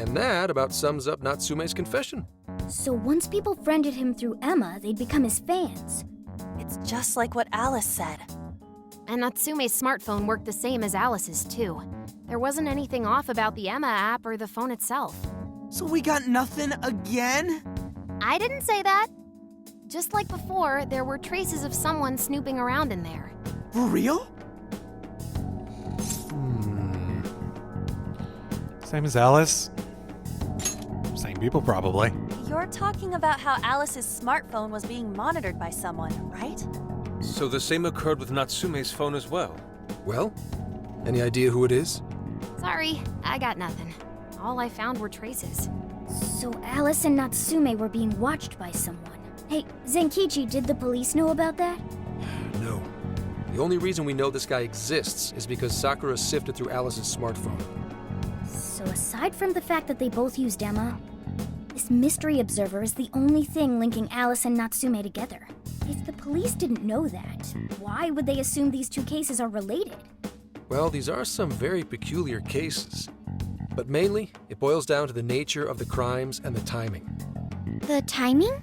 And that about sums up Natsume's confession. So once people friended him through Emma, they'd become his fans. It's just like what Alice said. And Natsume's smartphone worked the same as Alice's, too. There wasn't anything off about the Emma app or the phone itself. So we got nothing again? I didn't say that. Just like before, there were traces of someone snooping around in there. For real? Same as Alice. Same people, probably. You're talking about how Alice's smartphone was being monitored by someone, right? So the same occurred with Natsume's phone as well? Well, any idea who it is? Sorry, I got nothing. All I found were traces. So Alice and Natsume were being watched by someone. Hey, Zenkichi, did the police know about that? No. The only reason we know this guy exists is because Sakura sifted through Alice's smartphone. So aside from the fact that they both used Emma, this mystery observer is the only thing linking Alice and Natsume together. If the police didn't know that, why would they assume these two cases are related? Well, these are some very peculiar cases. But mainly, it boils down to the nature of the crimes and the timing. The timing?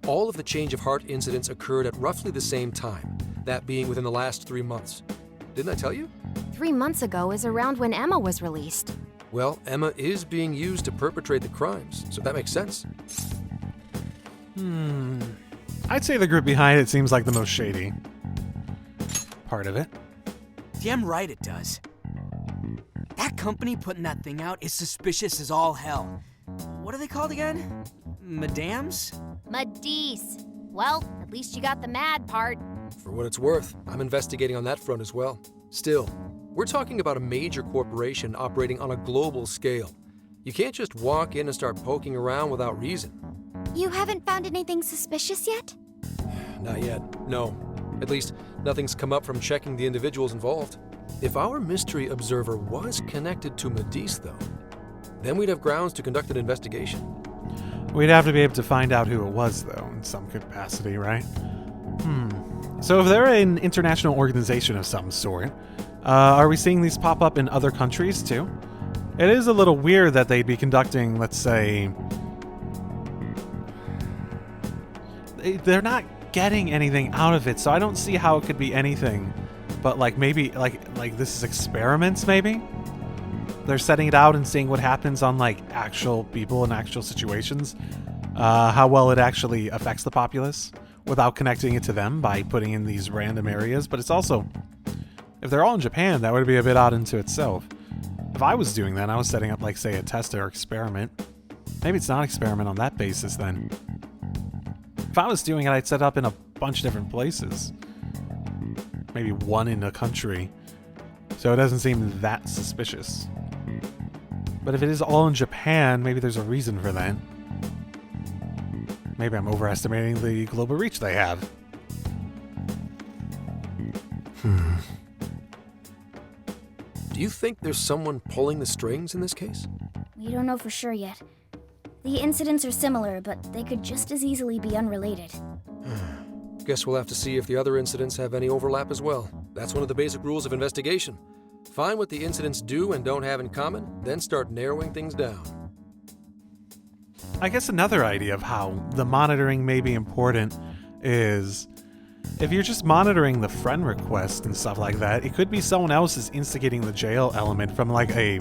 All of the change of heart incidents occurred at roughly the same time, that being within the last 3 months. Didn't I tell you? 3 months ago is around when Emma was released. Well, Emma is being used to perpetrate the crimes, so that makes sense. I'd say the group behind it seems like the most shady part of it. Damn right it does. That company putting that thing out is suspicious as all hell. What are they called again? Madams? Madis. Well, at least you got the mad part. For what it's worth, I'm investigating on that front as well. Still, we're talking about a major corporation operating on a global scale. You can't just walk in and start poking around without reason. You haven't found anything suspicious yet? Not yet, no. At least, nothing's come up from checking the individuals involved. If our mystery observer was connected to Madis, though, then we'd have grounds to conduct an investigation. We'd have to be able to find out who it was, though, in some capacity, right? So if they're an international organization of some sort, are we seeing these pop up in other countries, too? It is a little weird that they'd be conducting, let's say... They're not getting anything out of it, so I don't see how it could be anything but, like, maybe, like this is experiments, maybe? They're setting it out and seeing what happens on, like, actual people in actual situations. How well it actually affects the populace without connecting it to them by putting in these random areas. But it's also, if they're all in Japan, that would be a bit odd into itself. If I was doing that and I was setting up, like, say, a test or experiment, maybe it's not an experiment on that basis then. If I was doing it, I'd set up in a bunch of different places. Maybe one in a country. So it doesn't seem that suspicious. But if it is all in Japan, maybe there's a reason for that. Maybe I'm overestimating the global reach they have. Do you think there's someone pulling the strings in this case? We don't know for sure yet. The incidents are similar, but they could just as easily be unrelated. Guess we'll have to see if the other incidents have any overlap as well. That's one of the basic rules of investigation. Find what the incidents do and don't have in common, then start narrowing things down. I guess another idea of how the monitoring may be important is if you're just monitoring the friend request and stuff like that, it could be someone else is instigating the jail element from like a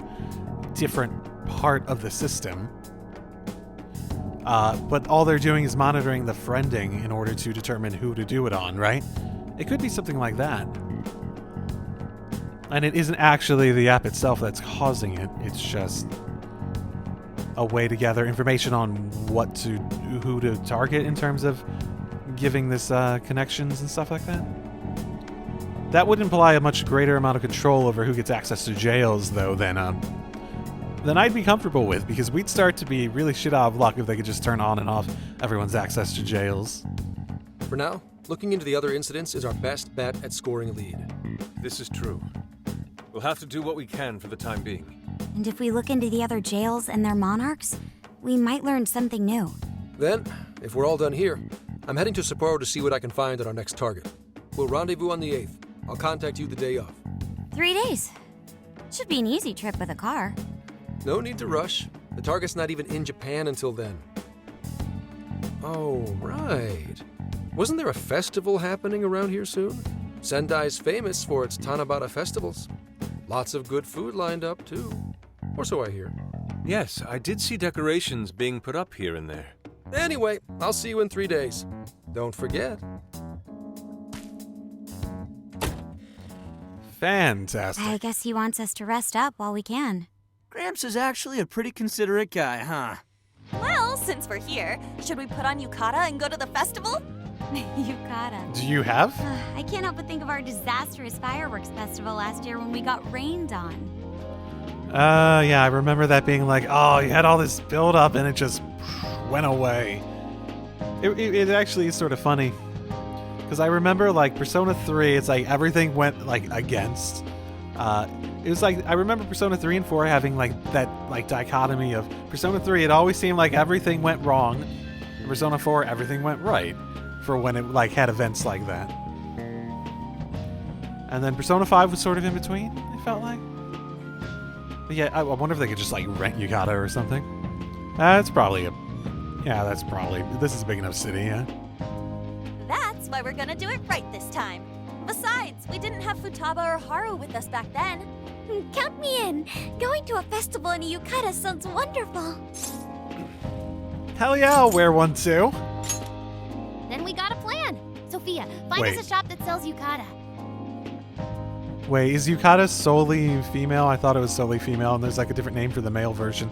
different part of the system. But all they're doing is monitoring the friending in order to determine who to do it on, right? It could be something like that. And it isn't actually the app itself that's causing it. It's just a way to gather information on who to target in terms of giving this connections and stuff like that. That would imply a much greater amount of control over who gets access to jails, though, than I'd be comfortable with, because we'd start to be really shit out of luck if they could just turn on and off everyone's access to jails. For now, looking into the other incidents is our best bet at scoring a lead. This is true. We'll have to do what we can for the time being. And if we look into the other jails and their monarchs, we might learn something new. Then, if we're all done here, I'm heading to Sapporo to see what I can find at our next target. We'll rendezvous on the 8th. I'll contact you the day of. 3 days. Should be an easy trip with a car. No need to rush. The target's not even in Japan until then. Oh, right. Wasn't there a festival happening around here soon? Sendai's famous for its Tanabata festivals. Lots of good food lined up, too. Or so I hear. Yes, I did see decorations being put up here and there. Anyway, I'll see you in 3 days. Don't forget. Fantastic. I guess he wants us to rest up while we can. Gramps is actually a pretty considerate guy, huh? Well, since we're here, should we put on yukata and go to the festival? Yukata. Do you have? I can't help but think of our disastrous fireworks festival last year when we got rained on. Yeah, I remember that being like, oh, you had all this build up and it just went away. It actually is sort of funny. Because I remember, like, Persona 3, it's like everything went, like, against. It was like, I remember Persona 3 and 4 having, like, that, like, dichotomy of Persona 3, it always seemed like everything went wrong. And Persona 4, everything went right. For when it, like, had events like that. And then Persona 5 was sort of in between, it felt like. But yeah, I wonder if they could just, like, rent Yukata or something. That's probably this is a big enough city, yeah. That's why we're gonna do it right this time. Besides, we didn't have Futaba or Haru with us back then. Count me in. Going to a festival in a yukata sounds wonderful. Hell yeah, I'll wear one too. Then we got a plan. Sophia, find Wait. us a shop that sells yukata. Wait, is Yukata solely female? I thought it was solely female, and there's like a different name for the male version.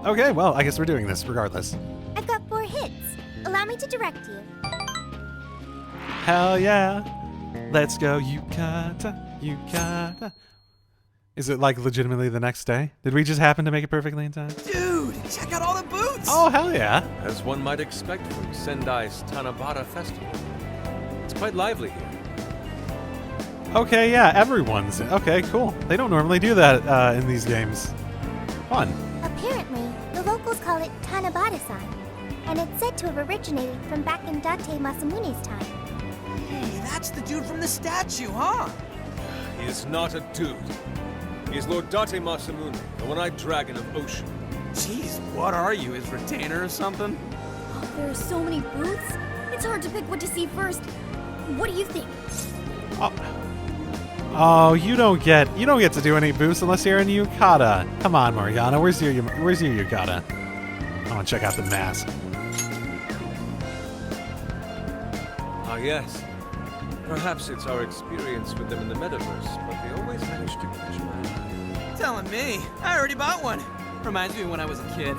Okay, well, I guess we're doing this regardless. I've got 4 hits. Allow me to direct you. Hell yeah. Let's go, Yukata, Yukata. Is it like legitimately the next day? Did we just happen to make it perfectly in time? Dude, check out all the booths! Oh, hell yeah. As one might expect from Sendai's Tanabata festival. It's quite lively here. Okay, yeah, everyone's in. Okay, cool. They don't normally do that in these games. Fun. Apparently, the locals call it Tanabata-san, and it's said to have originated from back in Date Masamune's time. Hey, that's the dude from the statue, huh? He is not a dude. He is Lord Date Masamune, the one-eyed dragon of Ocean. Jeez, what are you, his retainer or something? There are so many booths. It's hard to pick what to see first. What do you think? Oh, you don't get to do any boosts unless you're in Yukata. Come on, Morgana, where's your Yukata? I want to check out the mask. Ah, yes. Perhaps it's our experience with them in the metaverse, but they always manage to catch my eye. Telling me. I already bought one. Reminds me of when I was a kid.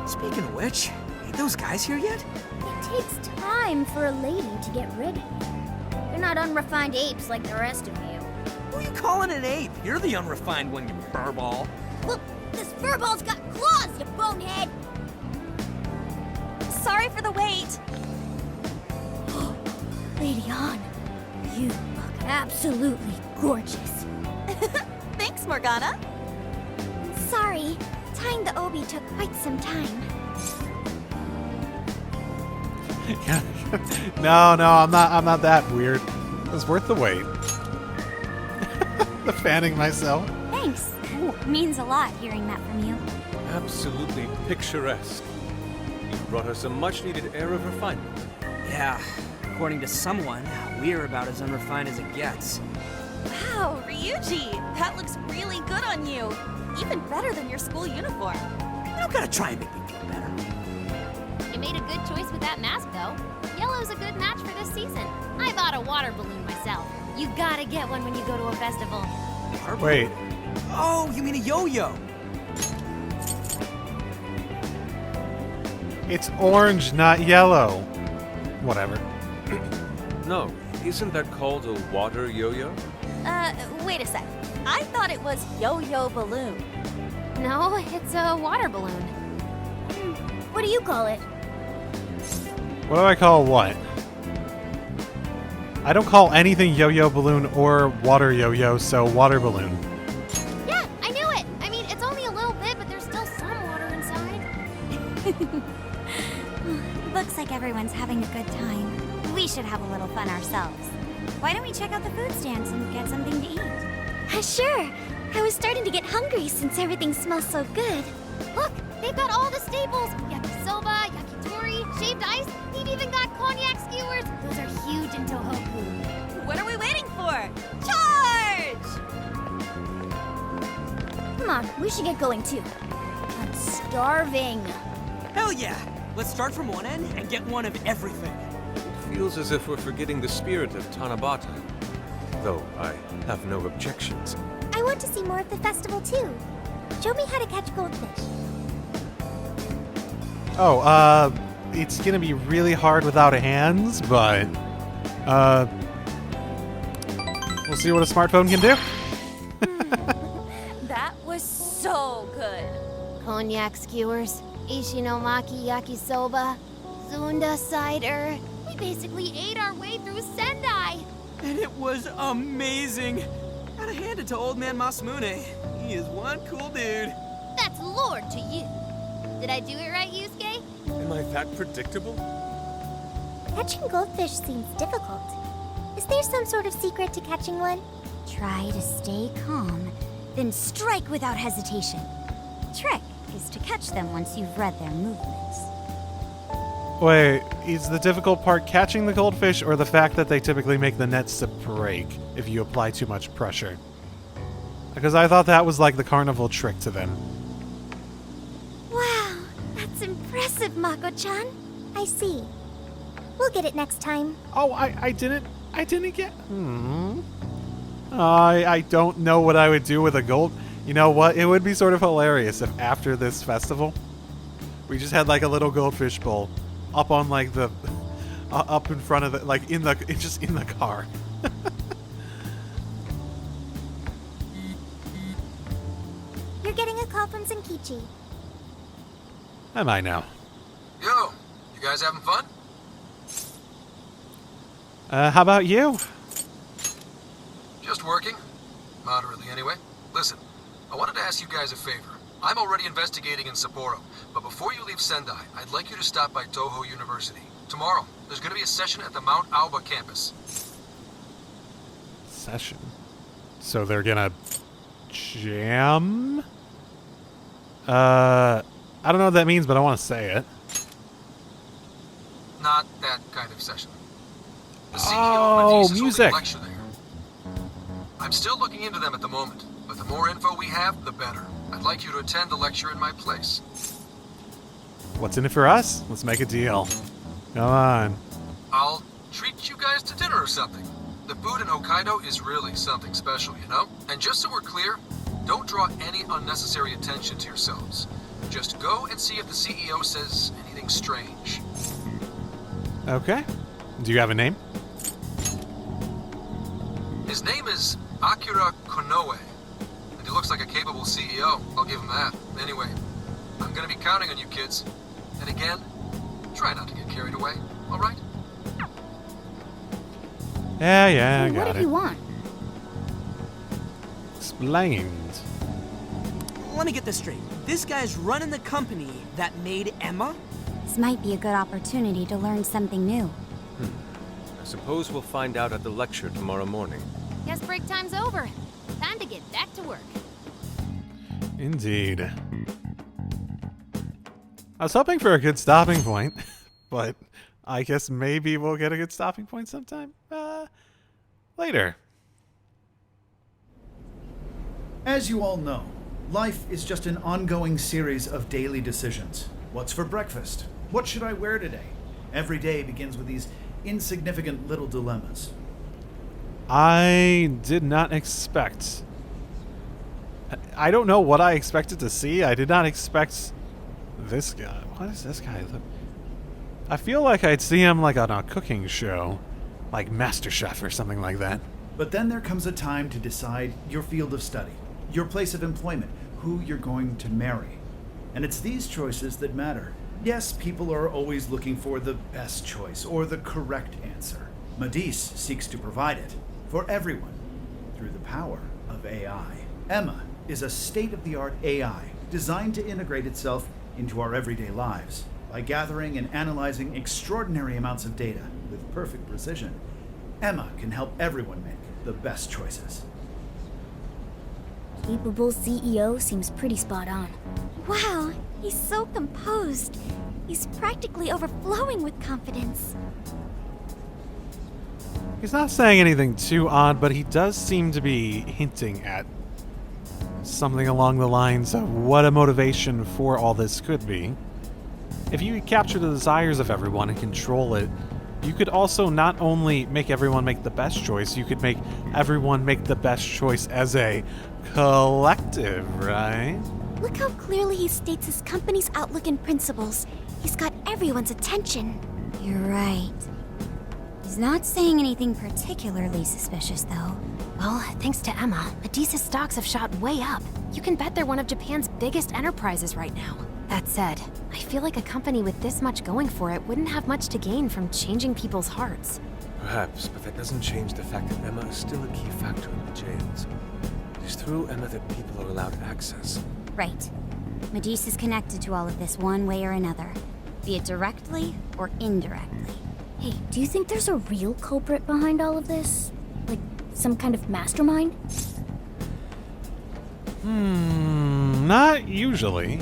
Speaking of which, ain't those guys here yet? It takes time for a lady to get ready. They're not unrefined apes like the rest of you. Who are you calling an ape? You're the unrefined one, you furball. Look, this furball's got claws, you bonehead! Sorry for the wait. Lady Han, you look absolutely gorgeous. Thanks, Morgana. Sorry, tying the obi took quite some time. No, I'm not that weird. It was worth the wait. The fanning myself. Thanks. Means a lot hearing that from you. Absolutely picturesque. You brought us a much-needed air of refinement. Yeah, according to someone, we're about as unrefined as it gets. Wow, Ryuji, that looks really good on you. Even better than your school uniform. You don't gotta try and make me feel better. You made a good choice with that mask, though. Yellow's a good match for this season. I bought a water balloon myself. You gotta get one when you go to a festival. Wait. Oh, you mean a yo-yo? It's orange, not yellow. Whatever. No, isn't that called a water yo-yo? Wait a sec. I thought it was yo-yo balloon. No, it's a water balloon. What do you call it? What do I call what? I don't call anything yo-yo balloon or water yo-yo, so water balloon. Yeah, I knew it. I mean, it's only a little bit, but there's still some water inside. Looks like everyone's having a good time. We should have a little fun ourselves. Why don't we check out the food stands and get something to eat? Sure. I was starting to get hungry since everything smells so good. Look, they've got all the staples. Yakisoba, yakitori, shaved ice. They've even got cognac skewers. Those are huge in Tohoku. What are we waiting for? Charge! Come on, we should get going too. I'm starving. Hell yeah! Let's start from one end and get one of everything. Feels as if we're forgetting the spirit of Tanabata. Though I have no objections. I want to see more of the festival too. Show me how to catch goldfish. Oh, it's gonna be really hard without hands, but we'll see what a smartphone can do. That was so good. Cognac skewers, ishinomaki yakisoba, zunda cider. We basically ate our way through Sendai. And it was amazing. Gotta hand it to old man Masamune. He is one cool dude. That's Lord to you. Did I do it right, Yusuke? Am I that predictable? Catching goldfish seems difficult. Is there some sort of secret to catching one? Try to stay calm, then strike without hesitation. Trick is to catch them once you've read their movements. Wait, is the difficult part catching the goldfish or the fact that they typically make the nets to break if you apply too much pressure? Because I thought that was like the carnival trick to them. Wow, that's impressive, Mako-chan. I see. We'll get it next time. Oh, I didn't get... I don't know what I would do with a gold... You know what? It would be sort of hilarious if after this festival, we just had like a little goldfish bowl up on like the... up in front of the... like in the... just in the car. You're getting a call from Zenkichi. Am I now? Yo, you guys having fun? How about you? Just working. Moderately, anyway. Listen, I wanted to ask you guys a favor. I'm already investigating in Sapporo, but before you leave Sendai, I'd like you to stop by Toho University. Tomorrow, there's going to be a session at the Mount Aoba campus. Session. So they're gonna jam? I don't know what that means, but I want to say it. Not that kind of session. The CEO Oh, of Matisse is music. holding a lecture there. I'm still looking into them at the moment, but the more info we have, the better. I'd like you to attend the lecture in my place. What's in it for us? Let's make a deal. Come on. I'll treat you guys to dinner or something. The food in Hokkaido is really something special, you know? And just so we're clear, don't draw any unnecessary attention to yourselves. Just go and see if the CEO says anything strange. Okay. Do you have a name? His name is Akira Konoe, and he looks like a capable CEO. I'll give him that. Anyway, I'm gonna be counting on you kids. And again, try not to get carried away, all right? Yeah, I What got do it. you want? Explained. Let me get this straight. This guy's running the company that made Emma? This might be a good opportunity to learn something new. I suppose we'll find out at the lecture tomorrow morning. Guess break time's over. Time to get back to work. Indeed. I was hoping for a good stopping point, but I guess maybe we'll get a good stopping point sometime later. As you all know, life is just an ongoing series of daily decisions. What's for breakfast? What should I wear today? Every day begins with these insignificant little dilemmas. I did not expect... I don't know what I expected to see. I did not expect this guy. What is this guy? I feel like I'd see him like on a cooking show, like MasterChef or something like that. But then there comes a time to decide your field of study, your place of employment, who you're going to marry. And it's these choices that matter. Yes, people are always looking for the best choice or the correct answer. Matisse seeks to provide it for everyone through the power of AI. Emma is a state-of-the-art AI designed to integrate itself into our everyday lives. By gathering and analyzing extraordinary amounts of data with perfect precision, Emma can help everyone make the best choices. capable CEO seems pretty spot on. Wow, he's so composed. He's practically overflowing with confidence. He's not saying anything too odd, but he does seem to be hinting at something along the lines of what a motivation for all this could be. If you could capture the desires of everyone and control it, you could also not only make everyone make the best choice, you could make everyone make the best choice as a collective, right? Look how clearly he states his company's outlook and principles. He's got everyone's attention. You're right. He's not saying anything particularly suspicious, though. Well, thanks to Emma, Medea's stocks have shot way up. You can bet they're one of Japan's biggest enterprises right now. That said, I feel like a company with this much going for it wouldn't have much to gain from changing people's hearts. Perhaps, but that doesn't change the fact that Emma is still a key factor in the jails. It is through Emma that people are allowed access. Right. Medis is connected to all of this one way or another, be it directly or indirectly. Hey, do you think there's a real culprit behind all of this? Like, some kind of mastermind? Not usually.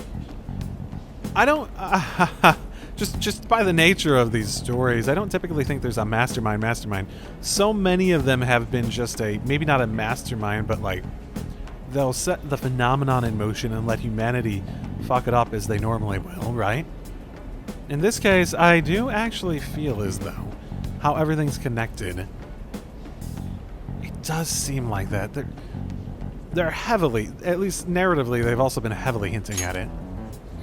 I don't... just by the nature of these stories, I don't typically think there's a mastermind. So many of them have been just a... maybe not a mastermind, but like... they'll set the phenomenon in motion and let humanity fuck it up as they normally will, right? In this case, I do actually feel as though how everything's connected. It does seem like that. They're heavily, at least narratively, they've also been heavily hinting at it.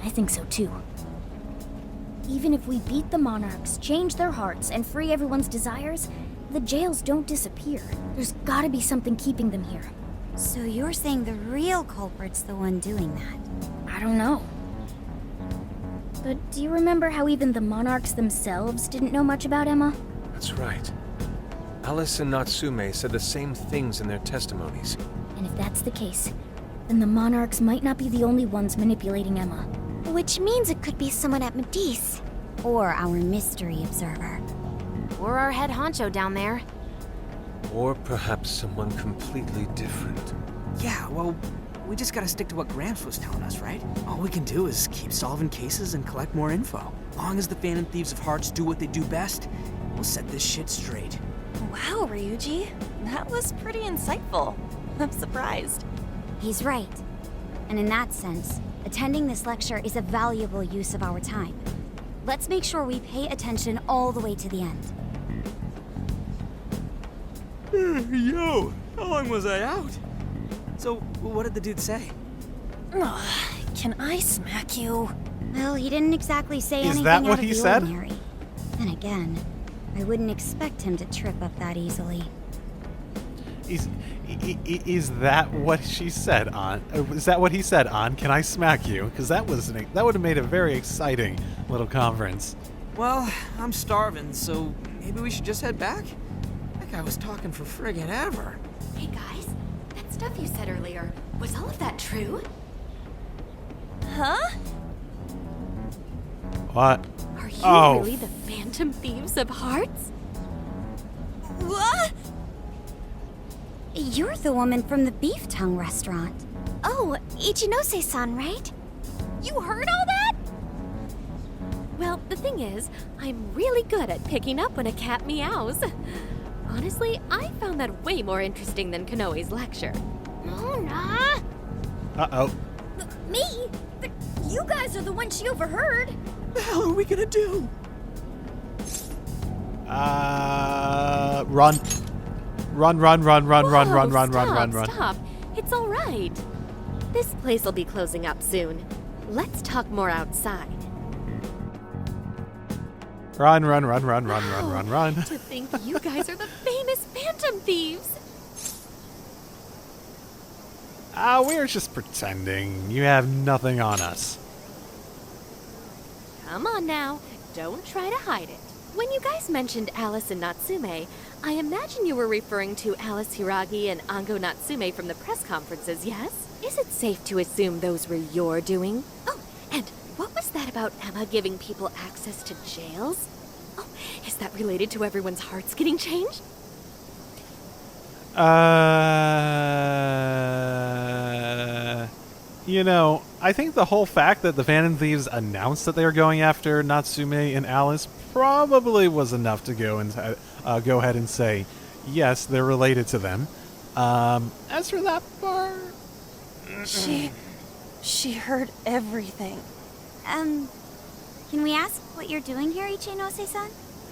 I think so too. Even if we beat the Monarchs, change their hearts, and free everyone's desires, the jails don't disappear. There's gotta be something keeping them here. So you're saying the real culprit's the one doing that? I don't know. But do you remember how even the Monarchs themselves didn't know much about Emma? That's right. Alice and Natsume said the same things in their testimonies. And if that's the case, then the Monarchs might not be the only ones manipulating Emma. Which means it could be someone at Medis. Or our mystery observer. Or our head honcho down there. Or perhaps someone completely different. Yeah, well, we just gotta stick to what Gramps was telling us, right? All we can do is keep solving cases and collect more info. Long as the Phantom Thieves of Hearts do what they do best, we'll set this shit straight. Wow, Ryuji. That was pretty insightful. I'm surprised. He's right. And in that sense, attending this lecture is a valuable use of our time. Let's make sure we pay attention all the way to the end. Yo, how long was I out? So, what did the dude say? Can I smack you? Well, he didn't exactly say anything that what out of he the said? ordinary. Then again, I wouldn't expect him to trip up that easily. Is that what she said on? Is that what he said on? Can I smack you? Because that would have made a very exciting little conference. Well, I'm starving, so maybe we should just head back? That guy was talking for friggin' ever. Hey guys, that stuff you said earlier, was all of that true? Huh? What? Are you Oh. really the Phantom Thieves of Hearts? What? You're the woman from the Beef Tongue restaurant. Oh, Ichinose-san, right? You heard all that? Well, the thing is, I'm really good at picking up when a cat meows. Honestly, I found that way more interesting than Kanoe's lecture. Mona! Uh-oh. Me? But you guys are the ones she overheard. What the hell are we gonna do? Run. Run. Whoa, stop. It's all right. This place will be closing up soon. Let's talk more outside. Run. To think you guys are the famous Phantom Thieves. We're just pretending. You have nothing on us. Come on now, don't try to hide it. When you guys mentioned Alice and Natsume, I imagine you were referring to Alice Hiragi and Ango Natsume from the press conferences, yes? Is it safe to assume those were your doing? Oh, and what was that about Emma giving people access to jails? Oh, is that related to everyone's hearts getting changed? You know, I think the whole fact that the Phantom Thieves announced that they were going after Natsume and Alice probably was enough to go ahead and say, yes, they're related to them. As for that part... She heard everything. Can we ask what you're doing here, Ichinose-san?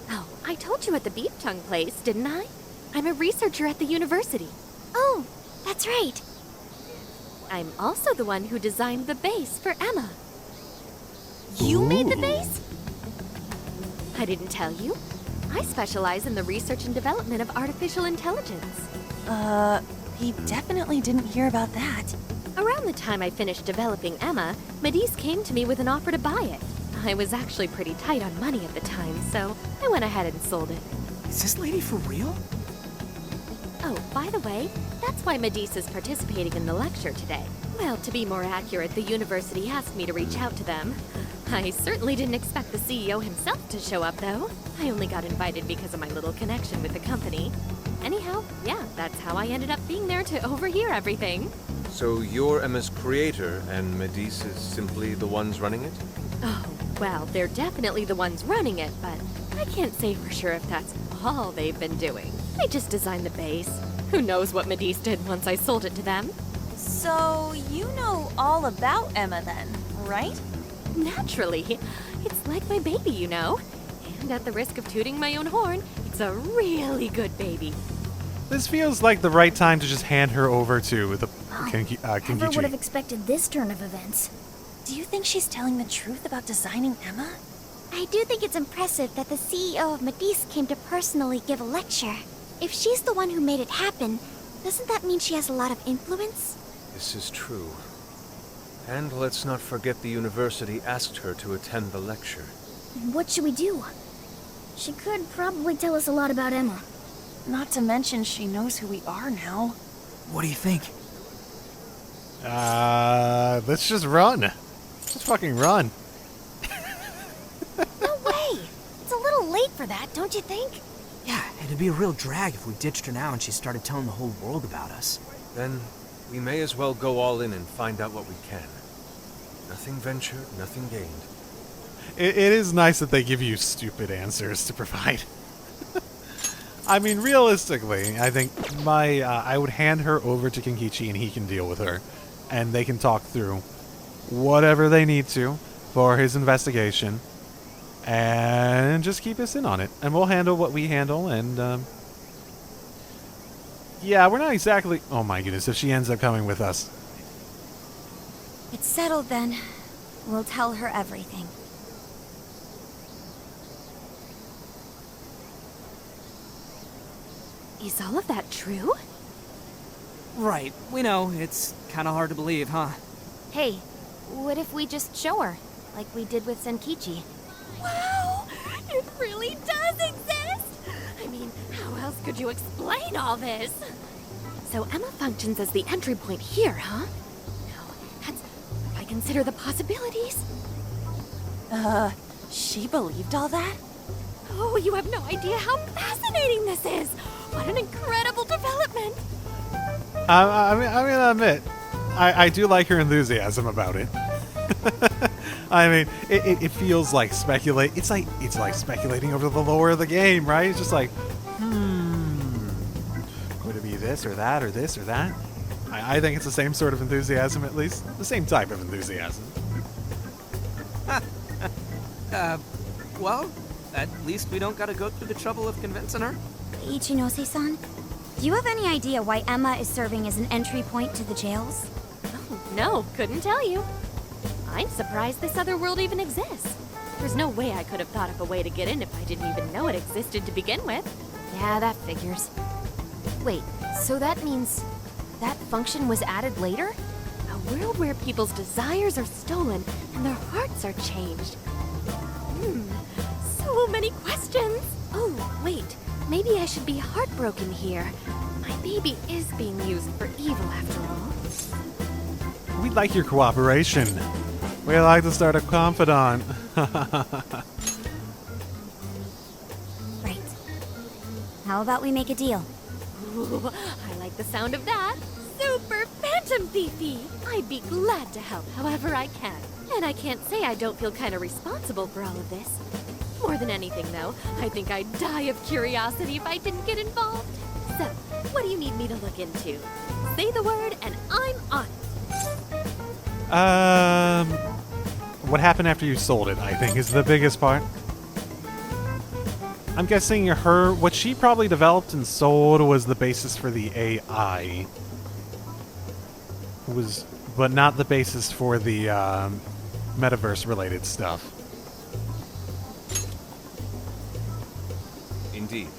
Oh, I told you at the Beef Tongue place, didn't I? I'm a researcher at the university. Oh, that's right. I'm also the one who designed the base for Emma. You made the base? I didn't tell you. I specialize in the research and development of artificial intelligence. He definitely didn't hear about that. Around the time I finished developing Emma, Medice came to me with an offer to buy it. I was actually pretty tight on money at the time, so I went ahead and sold it. Is this lady for real? Oh, by the way, that's why Medice is participating in the lecture today. Well, to be more accurate, the university asked me to reach out to them. I certainly didn't expect the CEO himself to show up, though. I only got invited because of my little connection with the company. Anyhow, yeah, that's how I ended up being there to overhear everything. So you're Emma's creator, and Medice is simply the ones running it? Oh, well, they're definitely the ones running it, but I can't say for sure if that's all they've been doing. I just designed the base. Who knows what Medice did once I sold it to them? So, you know all about Emma then, right? Naturally. It's like my baby, you know. And at the risk of tooting my own horn, it's a really good baby. This feels like the right time to just hand her over to the Never would have Kenkichi. expected this turn of events. Do you think she's telling the truth about designing Emma? I do think it's impressive that the CEO of Medice came to personally give a lecture. If she's the one who made it happen, doesn't that mean she has a lot of influence? This is true. And let's not forget the university asked her to attend the lecture. What should we do? She could probably tell us a lot about Emma. Not to mention she knows who we are now. What do you think? Let's just run. Let's fucking run. No way! It's a little late for that, don't you think? Yeah, it'd be a real drag if we ditched her now and she started telling the whole world about us. Then we may as well go all in and find out what we can. Nothing ventured, nothing gained. It is nice that they give you stupid answers to provide. I mean, realistically, I think I would hand her over to Kenkichi and he can deal with her. And they can talk through whatever they need to for his investigation. And just keep us in on it. And we'll handle what we handle. And, yeah, we're not exactly... Oh my goodness, if she ends up coming with us. It's settled then. We'll tell her everything. Is all of that true? Right, we know. It's kind of hard to believe, huh? Hey, what if we just show her, like we did with Senkichi? Wow! It really does exist! I mean, how else could you explain all this? So Emma functions as the entry point here, huh? No, that's... if I consider the possibilities... She believed all that? Oh, you have no idea how fascinating this is! What an incredible development! I'm gonna admit, I do like her enthusiasm about it. I mean, it feels like it's like speculating over the lore of the game, right? It's just like, could it be this or that or this or that? I think it's the same sort of enthusiasm, at least the same type of enthusiasm. Well, at least we don't gotta go through the trouble of convincing her. Ichinose-san, do you have any idea why Emma is serving as an entry point to the jails? Oh, no, couldn't tell you. I'm surprised this other world even exists. There's no way I could have thought of a way to get in if I didn't even know it existed to begin with. Yeah, that figures. Wait, so that means that function was added later? A world where people's desires are stolen and their hearts are changed. So many questions. Oh, wait. Maybe I should be heartbroken here. My baby is being used for evil after all. We'd like your cooperation. We'd like to start a confidant. Right. How about we make a deal? Ooh, I like the sound of that. Super fantastic! Phantom Fifi! I'd be glad to help however I can. And I can't say I don't feel kind of responsible for all of this. More than anything, though, I think I'd die of curiosity if I didn't get involved. So, what do you need me to look into? Say the word and I'm on it. What happened after you sold it, I think, is the biggest part. I'm guessing what she probably developed and sold was the basis for the AI. But not the basis for the metaverse-related stuff. Indeed.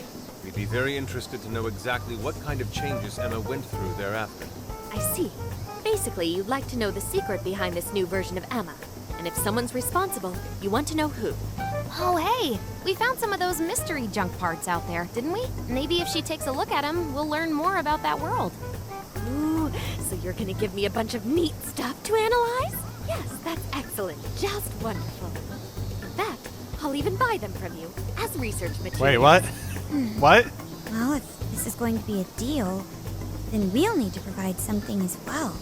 We'd be very interested to know exactly what kind of changes Emma went through thereafter. I see. Basically, you'd like to know the secret behind this new version of Emma. And if someone's responsible, you want to know who. Oh, hey, we found some of those mystery junk parts out there, didn't we? Maybe if she takes a look at them, we'll learn more about that world. Ooh, so you're gonna give me a bunch of neat stuff to analyze? Yes, that's excellent. Just wonderful. In fact, I'll even buy them from you as research material. Wait, what? What? Well, if this is going to be a deal, then we'll need to provide something as well.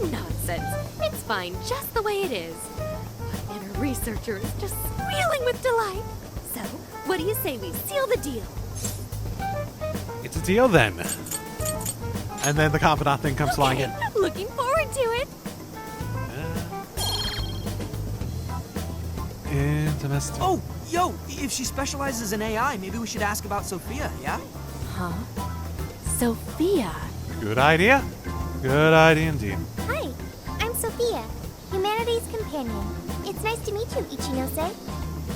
Nonsense. It's fine just the way it is. My inner researcher is just squealing with delight. So, what do you say we seal the deal? It's a deal then. And then the confidant thing comes flying in. Looking forward to it. Interesting. Oh, yo, if she specializes in AI, maybe we should ask about Sophia, yeah? Huh? Sophia. Good idea. Good idea indeed. Hi, I'm Sophia, humanities companion. It's nice to meet you, Ichinose.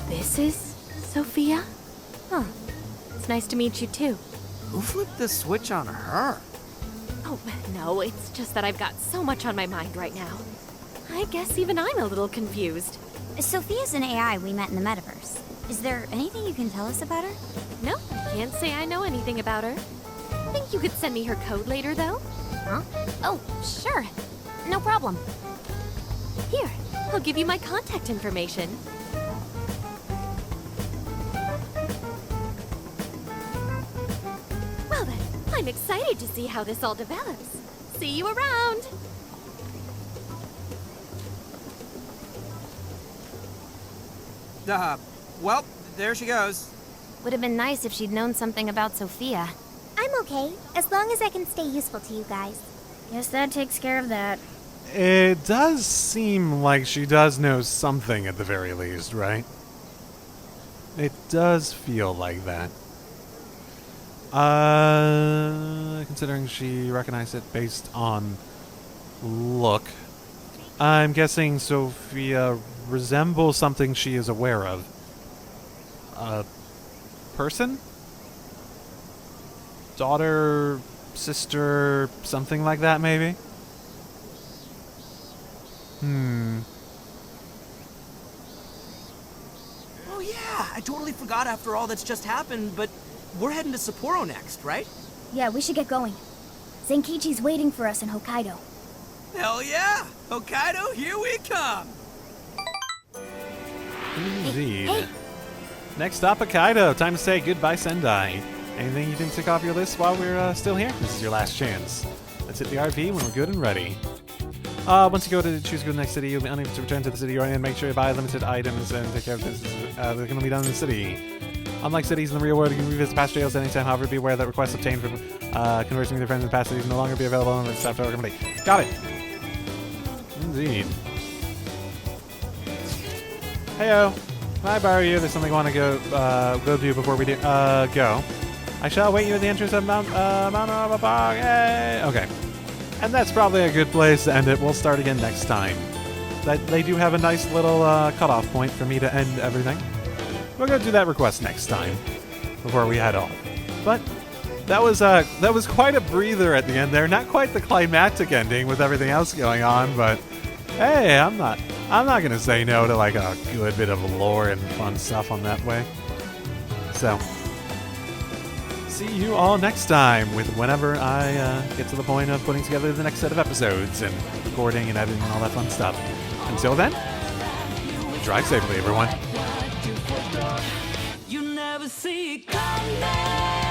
This is Sophia? Huh. It's nice to meet you too. Who flipped the switch on her? Oh, no, it's just that I've got so much on my mind right now. I guess even I'm a little confused. Sophia's an AI we met in the metaverse. Is there anything you can tell us about her? No, I can't say I know anything about her. Think you could send me her code later, though? Huh? Oh, sure. No problem. Here, I'll give you my contact information. Well then, I'm excited to see how this all develops. See you around! Well, there she goes. Would have been nice if she'd known something about Sophia. I'm okay, as long as I can stay useful to you guys. Guess that takes care of that. It does seem like she does know something at the very least, right? It does feel like that. Considering she recognized it based on look, I'm guessing Sophia resembles something she is aware of. A person? Daughter, sister, something like that, maybe? Oh yeah, I totally forgot after all that's just happened, but we're heading to Sapporo next, right? Yeah, we should get going. Zenkichi's waiting for us in Hokkaido. Hell yeah! Hokkaido, here we come! Indeed. Hey. Next stop, Hokkaido. Time to say goodbye, Sendai. Anything you didn't tick off your list while we're still here? This is your last chance. Let's hit the RV when we're good and ready. Once you go to choose go to the next city, you'll be unable to return to the city you're in. Make sure you buy limited items and take care of business. They're going to be done in the city. Unlike cities in the real world, you can revisit past jails anytime. However, be aware that requests obtained from conversing with your friends in past cities no longer be available unless after our complete. Got it. Indeed. Heyo. Can I borrow you? There's something I want to go do before we do go. I shall await you at the entrance of Mount Arababog. Yay! Okay. And that's probably a good place to end it. We'll start again next time. They do have a nice little cutoff point for me to end everything. We're going to do that request next time before we head off. But that was quite a breather at the end there. Not quite the climactic ending with everything else going on, but hey, I'm not going to say no to like a good bit of lore and fun stuff on that way. So, see you all next time with whenever I get to the point of putting together the next set of episodes and recording and editing and all that fun stuff. Until then, drive safely, everyone. You never see it coming.